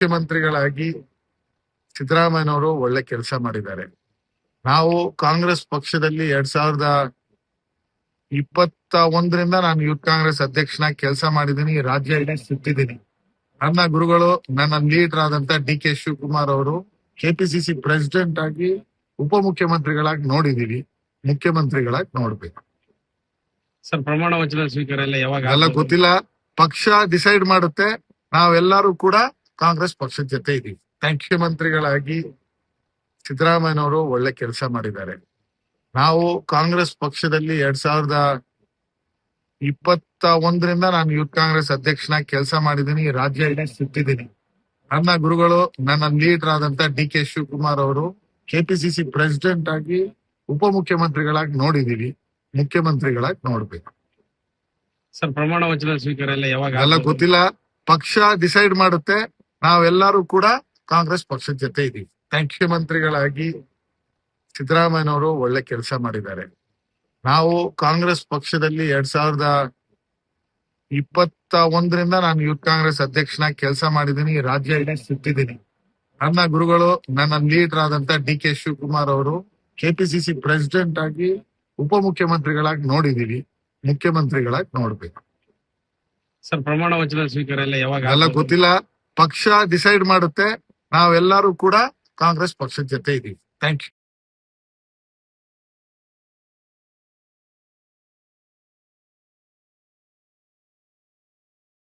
ಮುಖ್ಯಮಂತ್ರಿಗಳಾಗಿ ಸಿದ್ದರಾಮಯ್ಯನವರು ಒಳ್ಳೆ ಕೆಲಸ ಮಾಡಿದ್ದಾರೆ. ನಾವು ಕಾಂಗ್ರೆಸ್ ಪಕ್ಷದಲ್ಲಿ 2021ರಿಂದ ನಾನು ಯೂತ್ ಕಾಂಗ್ರೆಸ್ ಅಧ್ಯಕ್ಷನಾಗಿ ಕೆಲಸ ಮಾಡಿದ್ದೀನಿ. ರಾಜ್ಯ ಇಡೀ ಸುತ್ತಿದ್ದೀನಿ. ನನ್ನ ಗುರುಗಳು, ನನ್ನ ಲೀಡರ್ ಆದಂತ ಡಿ.ಕೆ. ಶಿವಕುಮಾರ್ ಅವರು ಕೆಪಿಸಿಸಿ ಪ್ರೆಸಿಡೆಂಟ್ ಆಗಿ ಉಪಮುಖ್ಯಮಂತ್ರಿಗಳಾಗಿ ನೋಡಿದೀವಿ. ಮುಖ್ಯಮಂತ್ರಿಗಳಾಗಿ ನೋಡ್ಬೇಕು. ಸರ್, ಪ್ರಮಾಣ ವಚನ ಸ್ವೀಕಾರ ಎಲ್ಲ ಯಾವಾಗ ಎಲ್ಲ ಗೊತ್ತಿಲ್ಲ. ಪಕ್ಷ ಡಿಸೈಡ್ ಮಾಡುತ್ತೆ. ನಾವೆಲ್ಲರೂ ಕೂಡ ಕಾಂಗ್ರೆಸ್ ಪಕ್ಷದ ಜೊತೆ ಇದೀವಿ. ಮುಖ್ಯಮಂತ್ರಿಗಳಾಗಿ ಸಿದ್ದರಾಮಯ್ಯನವರು ಒಳ್ಳೆ ಕೆಲಸ ಮಾಡಿದ್ದಾರೆ. ನಾವು ಕಾಂಗ್ರೆಸ್ ಪಕ್ಷದಲ್ಲಿ 2021ರಿಂದ ನಾನು ಯೂತ್ ಕಾಂಗ್ರೆಸ್ ಅಧ್ಯಕ್ಷನಾಗಿ ಕೆಲಸ ಮಾಡಿದ್ದೀನಿ. ರಾಜ್ಯ ಇಡೀ ಸುತ್ತಿದ್ದೀನಿ. ನನ್ನ ಗುರುಗಳು, ನನ್ನ ಲೀಡರ್ ಆದಂತ ಡಿ.ಕೆ. ಶಿವಕುಮಾರ್ ಅವರು ಕೆಪಿಸಿಸಿ ಪ್ರೆಸಿಡೆಂಟ್ ಆಗಿ ಉಪಮುಖ್ಯಮಂತ್ರಿಗಳಾಗಿ ನೋಡಿದೀವಿ. ಮುಖ್ಯಮಂತ್ರಿಗಳಾಗಿ ನೋಡ್ಬೇಕು. ಸರ್, ಪ್ರಮಾಣ ವಚನ ಸ್ವೀಕಾರ ಎಲ್ಲ ಯಾವಾಗ ಎಲ್ಲ ಗೊತ್ತಿಲ್ಲ. ಪಕ್ಷ ಡಿಸೈಡ್ ಮಾಡುತ್ತೆ. ನಾವೆಲ್ಲರೂ ಕೂಡ ಕಾಂಗ್ರೆಸ್ ಪಕ್ಷದ ಜೊತೆ ಇದೀವಿ. ಮುಖ್ಯಮಂತ್ರಿಗಳಾಗಿ ಸಿದ್ದರಾಮಯ್ಯನವರು ಒಳ್ಳೆ ಕೆಲಸ ಮಾಡಿದ್ದಾರೆ. ನಾವು ಕಾಂಗ್ರೆಸ್ ಪಕ್ಷದಲ್ಲಿ 2021ರಿಂದ ನಾನು ಯೂತ್ ಕಾಂಗ್ರೆಸ್ ಅಧ್ಯಕ್ಷನಾಗಿ ಕೆಲಸ ಮಾಡಿದ್ದೀನಿ. ರಾಜ್ಯ ಇಡೀ ಸುತ್ತಿದ್ದೀನಿ. ನನ್ನ ಗುರುಗಳು, ನನ್ನ ಲೀಡರ್ ಆದಂತ ಡಿ.ಕೆ. ಶಿವಕುಮಾರ್ ಅವರು ಕೆಪಿಸಿಸಿ ಪ್ರೆಸಿಡೆಂಟ್ ಆಗಿ ಉಪಮುಖ್ಯಮಂತ್ರಿಗಳಾಗಿ ನೋಡಿದೀವಿ. ಮುಖ್ಯಮಂತ್ರಿಗಳಾಗಿ ನೋಡ್ಬೇಕು. ಸರ್, ಪ್ರಮಾಣ ವಚನ ಸ್ವೀಕಾರ ಎಲ್ಲ ಯಾವಾಗ ಎಲ್ಲ ಗೊತ್ತಿಲ್ಲ. ಪಕ್ಷ ಡಿಸೈಡ್ ಮಾಡುತ್ತೆ. ನಾವೆಲ್ಲರೂ ಕೂಡ ಕಾಂಗ್ರೆಸ್ ಪಕ್ಷದ ಜೊತೆ ಇದೀವಿ. Thank you.